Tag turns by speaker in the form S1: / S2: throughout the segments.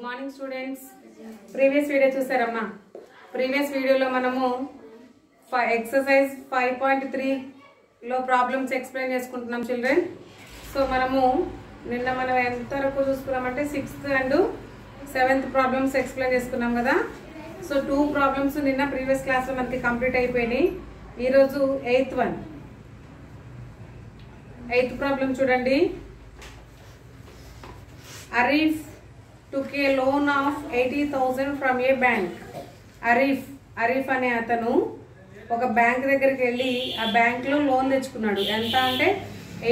S1: Good morning students. Previous video చూసారమ్మా. Previous వీడియోలో మనము ఎక్సర్సైజ్ 5.3లో ప్రాబ్లమ్స్ ఎక్స్ప్లెయిన్ చేసుకుంటున్నాం చిల్డ్రన్. సో మనము నిన్న మనం ఎంతవరకు చూసుకున్నామంటే 6th and 7th problems explain చేసుకున్నాం కదా. సో 2 ప్రాబ్లమ్స్ నిన్న ప్రీవియస్ క్లాస్లో మనకి కంప్లీట్ అయిపోయినాయి. ఈరోజు 8th ప్రాబ్లం చూడండి. Arif took a loan of 80,000 from a bank. Arif అనే అతను ఒక బ్యాంక్ దగ్గరికి వెళ్ళి ఆ బ్యాంక్లో లోన్ తెచ్చుకున్నాడు. ఎంత అంటే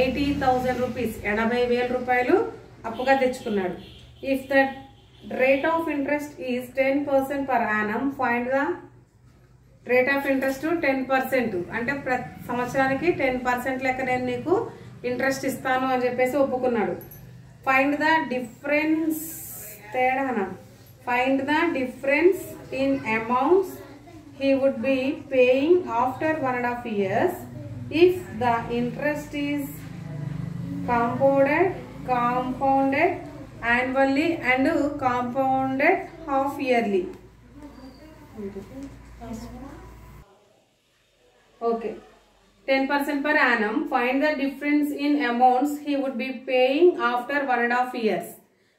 S1: 80,000 రూపీస్, 80,000 రూపాయలు అప్పుగా తెచ్చుకున్నాడు. If the rate of interest is 10% per annum, find the rate of interest 10%. అంటే ప్రతి సంవత్సరానికి 10% లెక్క నేను నీకు ఇంట్రెస్ట్ ఇస్తాను అని చెప్పేసి ఒప్పుకున్నాడు. Find the difference find the difference in amounts he would be paying after 1.5 years if the interest is compounded annually and compounded half yearly. Okay, 10% per annum. Find the difference in amounts he would be paying after 1.5 years.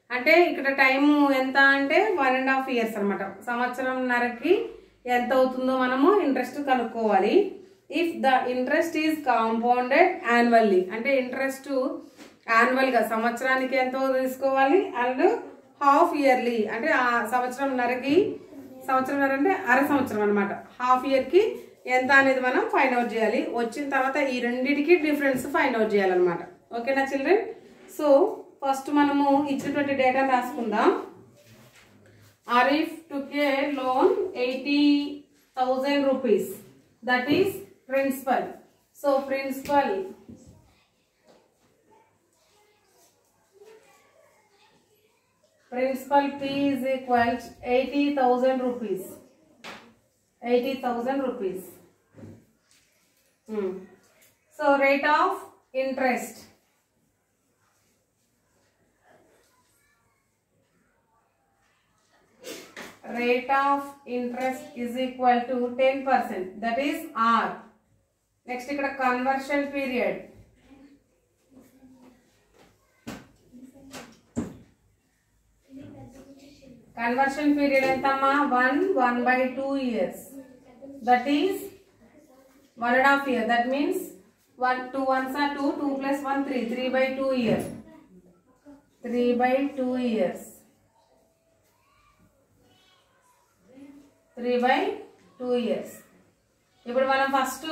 S1: అంటే ఇక్కడ time ఎంత అంటే 1.5 years అనమాట. సంవత్సరంన్నరకి ఎంత అవుతుందో మనము interest కనుక్కోవాలి. If the interest is compounded annually, అంటే ఇంట్రెస్ట్ యాన్యువల్గా సంవత్సరానికి ఎంతో తీసుకోవాలి, అండ్ హాఫ్ ఇయర్లీ అంటే ఆ సంవత్సరంన్నర అంటే అర సంవత్సరం అనమాట. హాఫ్ ఇయర్కి ఎంత అనేది మనం ఫైండ్ అవుట్ చేయాలి. వచ్చిన తర్వాత ఈ రెండింటికి డిఫరెన్స్ ఫైండ్ అవుట్ చేయాలన్నమాట. ఓకేనా చిల్డ్రన్? సో ఫస్ట్ మనము ఇచ్చినటువంటి డేటాను రాసుకుందాం. Arif took a loan 80,000 rupees, that is principal. So principal P is equal to 80,000 rupees. 80,000 rupees. So rate of interest. Rate of interest is equal to 10%, that is R. Next ikkada conversion period. Conversion period entama 1/2 years, that is 1.5 year. That means 2 ones are 2, 2 plus 1 3, 3/2 years. 3/2 years. 3/2 years. ఇప్పుడు మనం first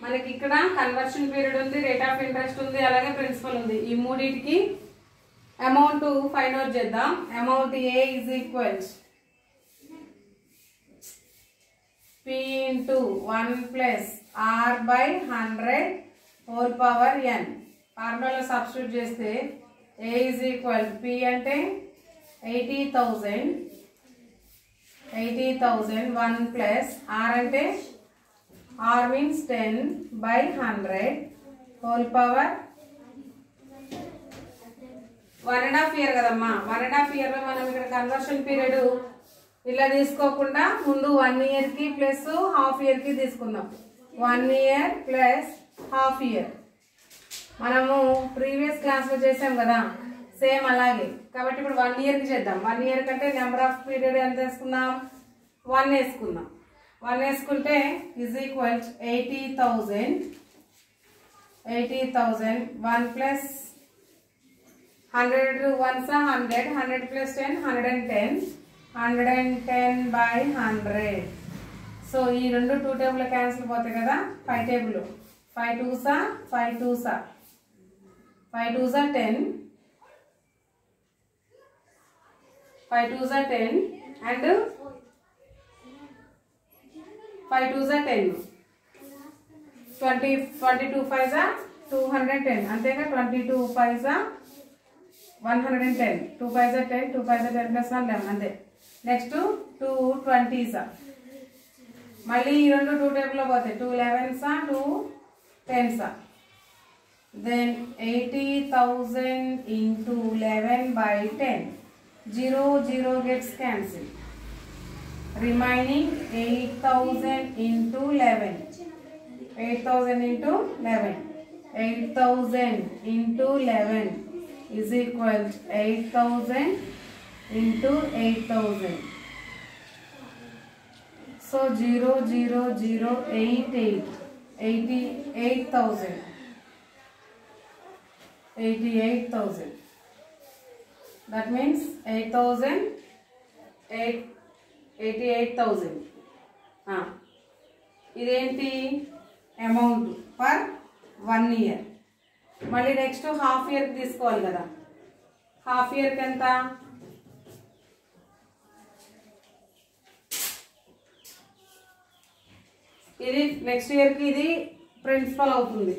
S1: మనకి ఇక్కడ conversion period ఉంది, rate of interest ఉంది, అలాగే principal ఉంది. ఈ మూడింటికి అమౌంట్ ఫైండ్ అవుట్ చేద్దాం. Amount A is equals P into 1 plus R by 100 whole power n. ఫార్ములాలో substitute చేస్తే A ఈజ్ ఈక్వల్ P అంటే 80,000 1 plus R అంటే R means 10 by 100 whole power 1.5 year కదమ్మా. 1.5 year లో మనం ఇక్కడ కన్వర్షన్ పీరియడ్ ఇలా తీసుకోకుండా ముందు 1 year కి ప్లస్ హాఫ్ ఇయర్ కి తీసుకుందాం. 1 year ప్లస్ హాఫ్ ఇయర్ మనము ప్రీవియస్ క్లాస్లో చేసాం కదా, సేమ్ అలాగే. కాబట్టి ఇప్పుడు 1 year కి చేద్దాం. 1 year కంటే నెంబర్ ఆఫ్ పీరియడ్ ఎంత వేసుకుందాం? 1 వేసుకుందాం. 1 వేసుకుంటే is equal 80,000 1 plus 100 1s 100 100 plus 10 110 by 100. So ఈ రెండు 2 టేబుల్ క్యాన్సిల్ పోతాయి కదా. 5 table 5 2s 5 2s 10 5 2s 10 and 5 2s 10 22 5s 210 అంతేగా. 22 5s 110 2 5s 10 2 5s 10 plus 1 11 అంతే. నెక్స్ట్ 2 20s మళ్ళీ ఈ రెండు 2 టేబుల్లో పోతాయి. 2 11s 2 10s. Then 80,000 into 11 by 10. 0 0 gets cancelled. Remaining 8,000 into 11. 8,000 into 11. 8,000 into 11 is equal to 8,000 into 8,000. So 0 0 0 8 8 88,000. 88,000. That means 88,000. ఇదేంటి amount for 1 year. మళ్ళీ next half ఇయర్కి తీసుకోవాలి కదా. హాఫ్ ఇయర్కి ఎంత? ఇది నెక్స్ట్ ఇయర్కి ఇది ప్రిన్సిపల్ అవుతుంది.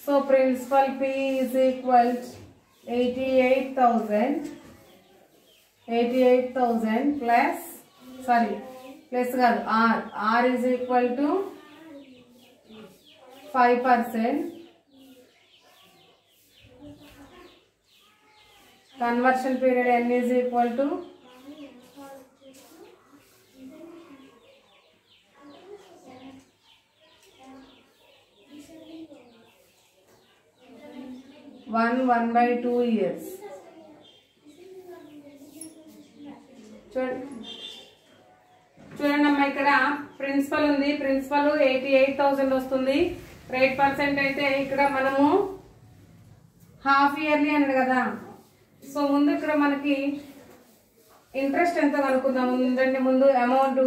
S1: So principal P is equal to 88,000 plus plus కాదు R is equal to 5%. Conversion period N is equal to 1/2 years. చూడండి అమ్మా, ఇక్కడ ప్రిన్సిపల్ ఉంది. ప్రిన్సిపల్ 88,000 వస్తుంది. రేట్ పర్సెంట్ అయితే ఇక్కడ మనము హాఫ్ ఇయర్లీ అన్నాడు కదా. సో ముందు ఇక్కడ మనకి ఇంట్రెస్ట్ ఎంత కనుక్కుందాము. ముందు amount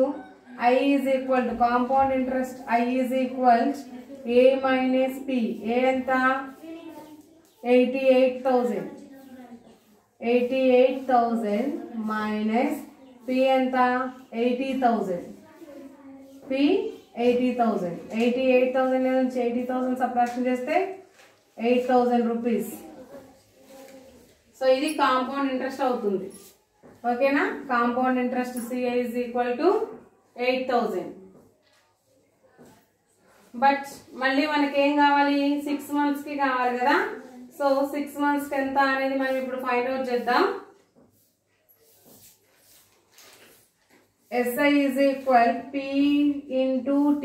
S1: I is equal to compound interest I is equal to A minus P. A ఎంత? 88,000. 88,000 minus P ఎంత? 80,000. P 80,000. 88,000 నుంచి 80,000 సబ్ట్రాక్షన్ చేస్తే 8,000 రూపీస్. సో ఇది కాంపౌండ్ ఇంట్రెస్ట్ అవుతుంది. ఓకేనా? Compound interest CI is equal to 8,000. But మళ్ళీ మనకి ఏం కావాలి? 6 months కి కావాలి కదా. సో 6 months కి ఎంత అనేది మనం ఇప్పుడు ఫైండ్ అవుట్ చేద్దాం. SI is equal P into T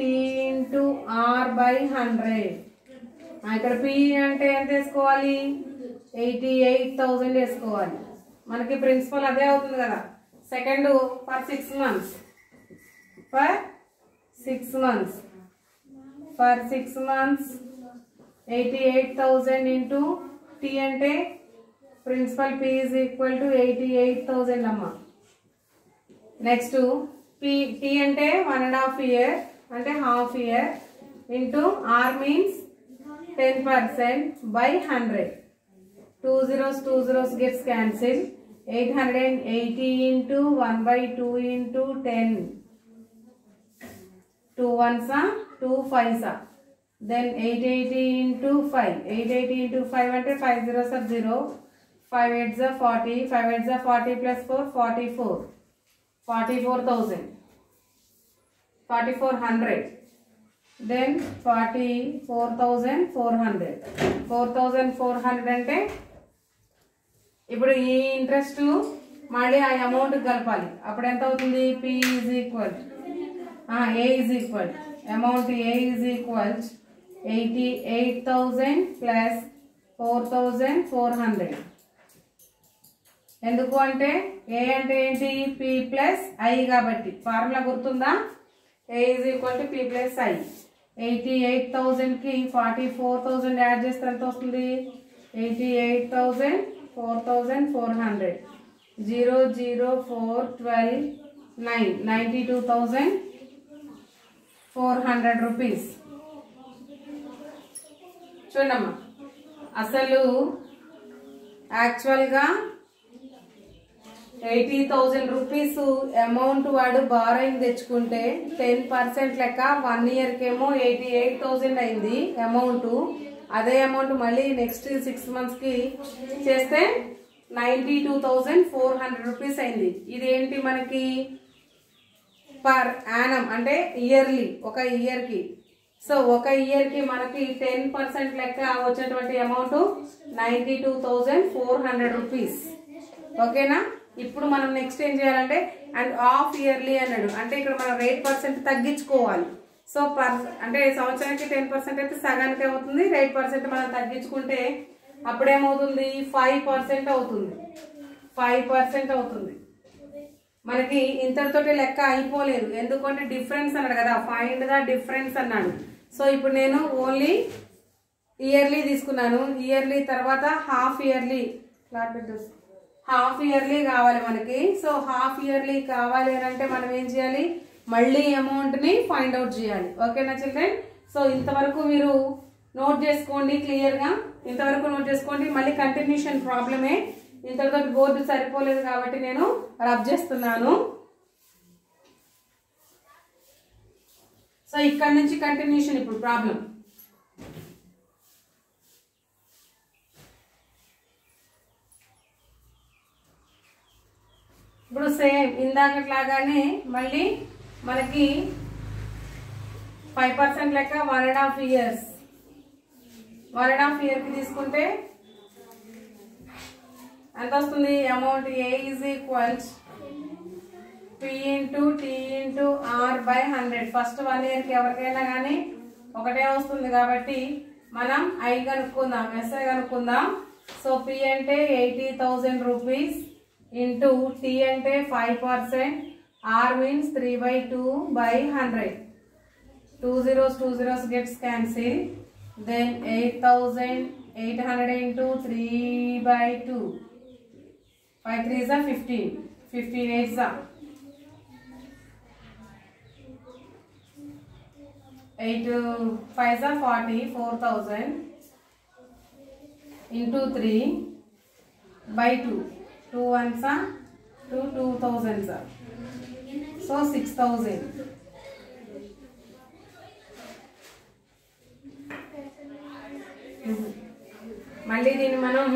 S1: into R by 100. ఇక్కడ P అంటే ఎంత వేసుకోవాలి? 88,000 వేసుకోవాలి. మనకి ప్రిన్సిపల్ అదే అవుతుంది కదా. Second for 6 months. For 6 months. For 6 months 88,000 into T అంటే principal P is equal to 88,000 అమ్మా. నెక్స్ట్ T అంటే 1.5 year అంటే half year into R means 10% by 100. 2 zeros gets cancelled. 880 into 1/2 into 10. 2 ones are 2 5s are. Then 880 into 5. 880 into 5 అంటే 5 zeros are 0. 5 8s are 40. 5 8s are 40 plus 4 44. 44,000. 4,400. Then 44,400. 4,400 అంటే ఇప్పుడు ఈ interest మళ్ళీ ఆ amount కలపాలి. అప్పుడు ఎంత అవుతుంది? P is equal A is equal amount A is equal 88,000 plus 4,400. ఎందుకు అంటే A అంటే ఏంటి? P plus I కాబట్టి ఫార్ములా గుర్తుందా? A is equal to P plus I. 88,000 కి 44,000 యాడ్ చేస్తే ఎంత వస్తుంది? 88,000 4,400. 0 0 4 12 9 92,400 రూపీస్. చూడమ్మా, అసలు యాక్చువల్గా 80,000 రూపీస్ అమౌంట్ వాడు బారోయింగ్ తెచ్చుకుంటే 10% లెక్క 1 yearకి ఏమో 88,000 అయింది అమౌంట్. అదే అమౌంట్ మళ్ళీ నెక్స్ట్ 6 monthsకి చేస్తే 92,400 రూపీస్ అయింది. ఇదేంటి మనకి పర్ యానం అంటే ఇయర్లీ, ఒక ఇయర్కి సో ఒక ఇయర్కి మనకి 10% లెక్క వచ్చేటువంటి అమౌంట్ 92,400 రూపీస్. ఓకేనా? ఇప్పుడు మనం నెక్స్ట్ ఏం చేయాలంటే అండ్ హాఫ్ ఇయర్లీ అన్నాడు, అంటే ఇక్కడ మనం రేట్ పర్సెంట్ తగ్గించుకోవాలి. సో అంటే సంవత్సరానికి 10% అయితే సగానికి అవుతుంది, రేట్ పర్సెంట్ మనం తగ్గించుకుంటే అప్పుడేమవుతుంది 5% అవుతుంది. 5% అవుతుంది. మనకి ఇంతటితోటి లెక్క అయిపోలేదు, ఎందుకంటే డిఫరెన్స్ అన్నాడు కదా, ఫైండ్ ద డిఫరెన్స్ అన్నాడు. సో ఇప్పుడు నేను ఓన్లీ ఇయర్లీ తీసుకున్నాను. ఇయర్లీ తర్వాత హాఫ్ ఇయర్లీ కావాలి మనకి. సో హాఫ్ ఇయర్లీ కావాలి అని అంటే మనం ఏం చేయాలి, మళ్ళీ అమౌంట్ని ఫైండ్ అవుట్ చేయాలి. ఓకేనా చిల్డ్రన్? సో ఇంతవరకు మీరు నోట్ చేసుకోండి క్లియర్గా, ఇంతవరకు నోట్ చేసుకోండి. మళ్ళీ కంటిన్యూషన్ ప్రాబ్లమే, ఇంతతో బోర్డు సరిపోలేదు కాబట్టి నేను రబ్ చేస్తున్నాను. సో ఇక్కడ నుంచి కంటిన్యూషన్ ఇప్పుడు ప్రాబ్లం. ఇప్పుడు సేమ్ ఇందాకట్లాగానే మళ్ళీ మనకి 5% లెక్క 1.5 years. 1.5 yearకి తీసుకుంటే ఎంత వస్తుంది amount? A is equals P into T into R by 100. First 1 yearకి ఎవరికైనా కానీ ఒకటే వస్తుంది కాబట్టి మనం I కనుక్కుందాం, SI కనుక్కుందాం. సో P అంటే 80,000 రూపీస్ ఇంటూ T అంటే 5%, R means 3/2 by 100. 2 zeros gets cancelled. Then 8,800 into 3/2. 5 3s are 15. 15 8s are 8 5s are 40. 4,000 into 3/2. 2 1s are 2 2,000s are. So 6,000. మళ్ళీ దీన్ని మనం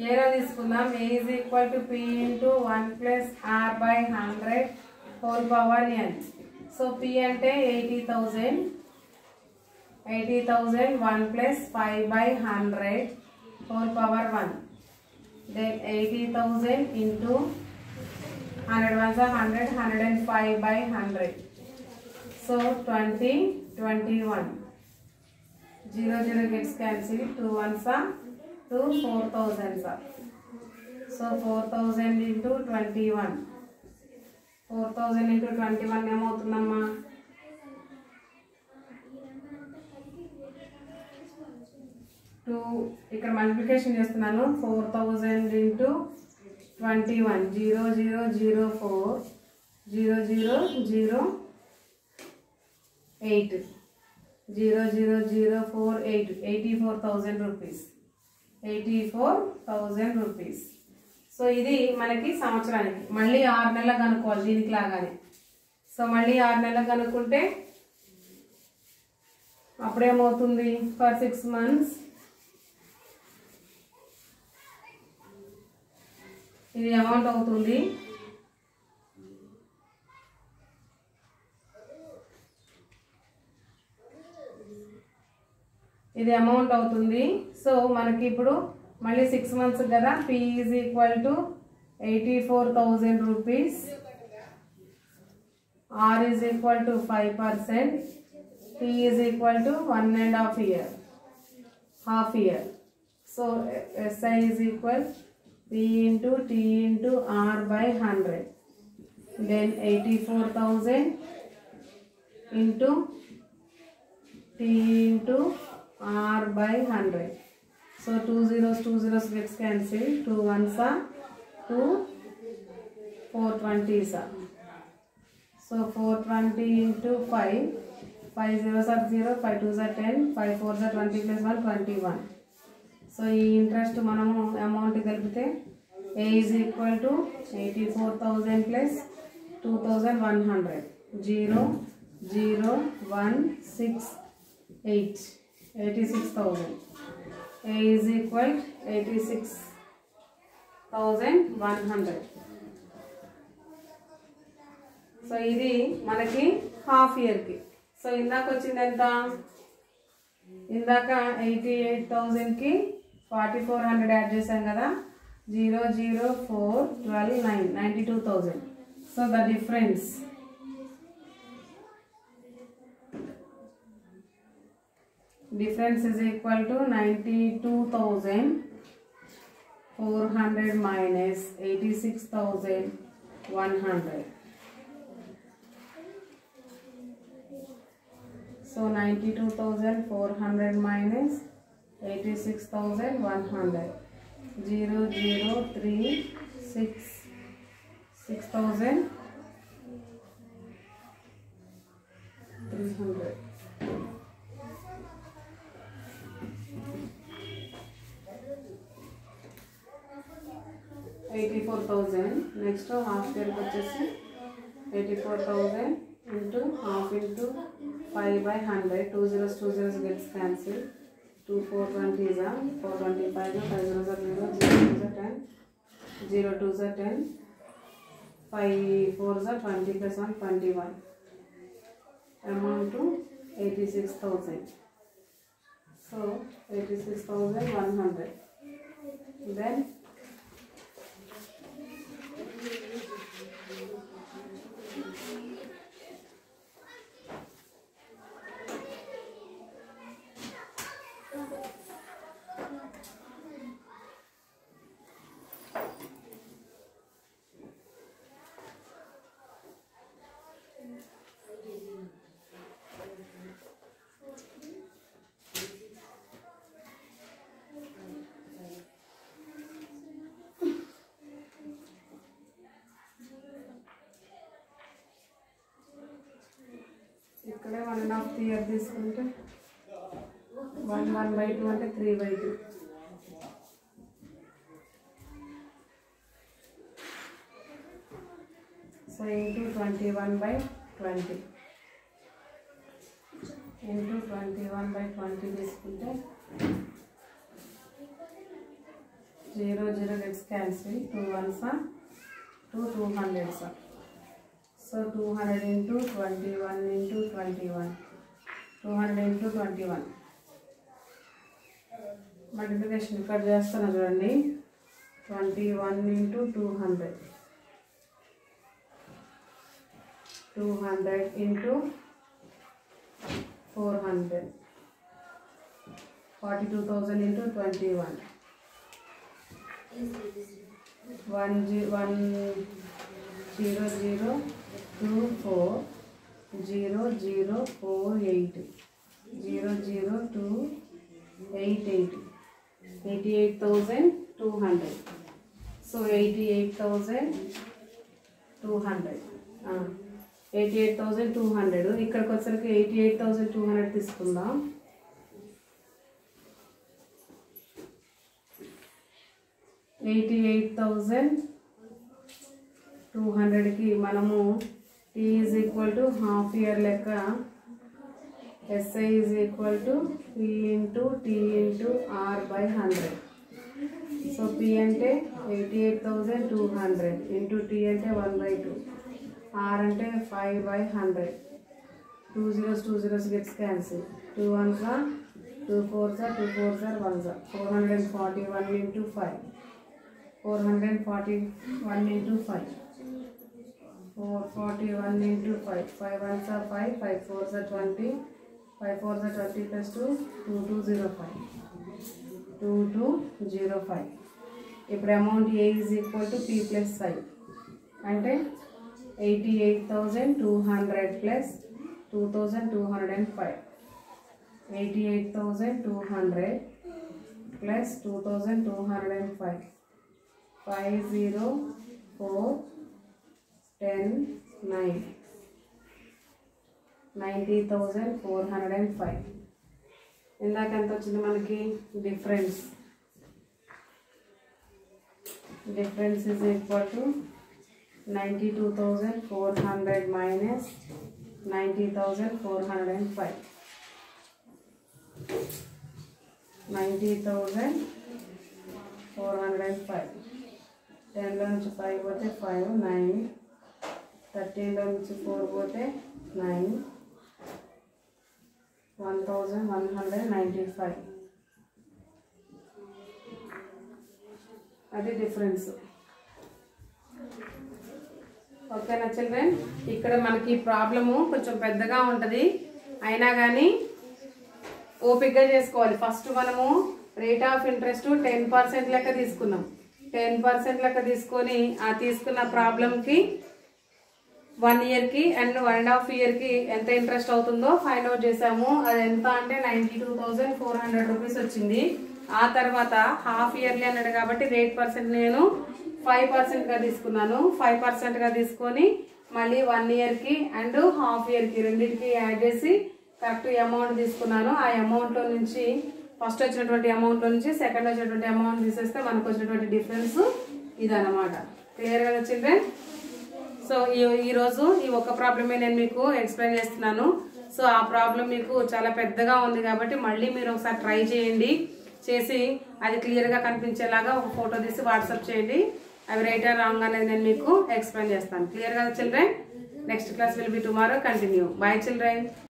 S1: ఏలో తీసుకుందాం. A is equal to P into 1 plus R by 100 whole power n. So P అంటే 80,000. 80,000 1 plus 5 by 100 whole power 1. Then 80,000 into 100 ones are 100, 105 by 100. So 20, 21. 0 gets cancelled. 2 ones are 2, 4,000s are. So 4,000 into 21. 4,000 into 21 ఏమవుతుందమ్మా? 2 ఇక్కడ multiplication చేస్తున్నాను. 4,000 into 21. 0 0 0 4 0 0 0 8 0 0 0 4 8 84,000 rupees. 84,000 rupees. So ఇది మనకి సంవత్సరానికి. మళ్ళీ 6 నెలలకు కనుక్కోవాలి దీనికి లాగానే. సో మళ్ళీ 6 నెలలకు కనుక్కుంటే అప్పుడేమవుతుంది ఫర్ 6 months ఇది అమౌంట్ అవుతుంది. ఇది అమౌంట్ అవుతుంది. సో మనకి ఇప్పుడు మళ్ళీ 6 months కదా. P is equal to 84,000 rupees. R is equal to 5%. T is equal to 1.5 year. Half year. So SI is equal P into T into R by 100. Then 84,000 into T into R by 100. So 2 zeros gets cancelled. 2 ones are 2, 4 20s are. So 420 into 5. 5 zeros are 0, 5 2s are 10, 5 4s are 20 plus 1 21. So ఈ interest మనము amount కలిపితే A is equal to 84,000 plus 2,100. 0 0 1 6 8 86,000. A is equal 86,100. So ఇది మనకి half ఇయర్కి. So ఇందాక వచ్చింది ఎంత, ఇందాక 88,000కి 4,400 యాడ్ చేసాం కదా, 0 0 4 12 9 92,000. So the difference is equal to 92,400 minus 86,100. So 92,400 minus 86,100. 0 0 3 6 6,300. 84,000. Next half year వచ్చేసి 84,000 into half into 5/100. 2 zeros gets cancelled. 2 4 20s are 4 25 5 zeros are 0 0 2s are 10 0 2s are 10 5 4s are 20 plus 1 21. Amount to 86,000. So 86,100. Then ఇక్కడే 1.5 year తీసుకుంటే 1/2 అంటే 3/2. So into 21/20 into 21/20 తీసుకుంటే 0 0 gets cancelled. 2 1s are 2 200s are. So 200 into 21 into 21. 200 into 21. Multiplication ఇక్కడ చేస్తాను చూడండి. 21 into 200. 200 into 400. 42,000 into 21. 1 0 0 2 4 0 0 4 8 0 0 2 8 8 88,200. So 88,200. 88,200. ఇక్కడికి వచ్చరికి 88,200 తీసుకుందాం. $88,200కి మనము T is equal to half year లెక్క SI is equal to P into T into R by 100. So P అంటే 88,200 into T అంటే 1/2. R అంటే 5/100. 2 zeros gets cancelled. 2 1s are 2 4s are 2 4s are 1s are. 441 into 5. 441 into 5. 441 into 5. 5 1s are 5. 5 4s are 20. 5 4s are 20 plus 2. 2205. 2205. ఇప్పుడు amount A is equal to P plus I. అంటే 88,200 plus 2,205. 88,200 plus 2,205. 5 0 4 10 9. 90,405. ఇందాక ఎంత వచ్చింది మనకి difference is equal to 92,400 minus 90,405. 90,405. 10 నుంచి 5 పోతే 5 9 13లో నుంచి 4 పోతే 9, 1195. అది డిఫరెన్స్. ఓకేనా చిల్డ్రన్? ఇక్కడ మనకి ప్రాబ్లము కొంచెం పెద్దగా ఉంటుంది, అయినా కానీ ఓపికగా చేసుకోవాలి. ఫస్ట్ మనము రేట్ ఆఫ్ ఇంట్రెస్ట్ 10% లెక్క తీసుకున్నాం. 10% లెక్క తీసుకొని ఆ తీసుకున్న ప్రాబ్లంకి 1 ఇయర్కి అండ్ 1.5 ఇయర్కి ఎంత ఇంట్రెస్ట్ అవుతుందో ఫైండ్ అవుట్ చేసాము. అది ఎంత అంటే 92,400 రూపీస్ వచ్చింది. ఆ తర్వాత హాఫ్ ఇయర్లీ అన్నాడు కాబట్టి రేట్ పర్సెంట్ నేను 5%గా తీసుకున్నాను. 5%గా తీసుకొని మళ్ళీ 1 ఇయర్కి అండ్ హాఫ్ ఇయర్కి రెండింటికి యాడ్ చేసి కరెక్ట్ అమౌంట్ తీసుకున్నాను. ఆ అమౌంట్లో నుంచి ఫస్ట్ వచ్చినటువంటి అమౌంట్లో నుంచి సెకండ్ వచ్చినటువంటి అమౌంట్ తీసేస్తే మనకు వచ్చినటువంటి డిఫరెన్స్ ఇదన్నమాట. క్లియర్ కదా చిల్డ్రన్? సో ఈరోజు ఈ ఒక్క ప్రాబ్లమే నేను మీకు ఎక్స్ప్లెయిన్ చేస్తున్నాను. సో ఆ ప్రాబ్లం మీకు చాలా పెద్దగా ఉంది కాబట్టి మళ్ళీ మీరు ఒకసారి ట్రై చేయండి. చేసి అది క్లియర్గా కనిపించేలాగా ఒక ఫోటో తీసి వాట్సాప్ చేయండి. అవి రైట్ ఆర్ రాంగ్ అనేది నేను మీకు ఎక్స్ప్లెయిన్ చేస్తాను. క్లియర్ కదా children? Next class will be tomorrow. Continue. By children.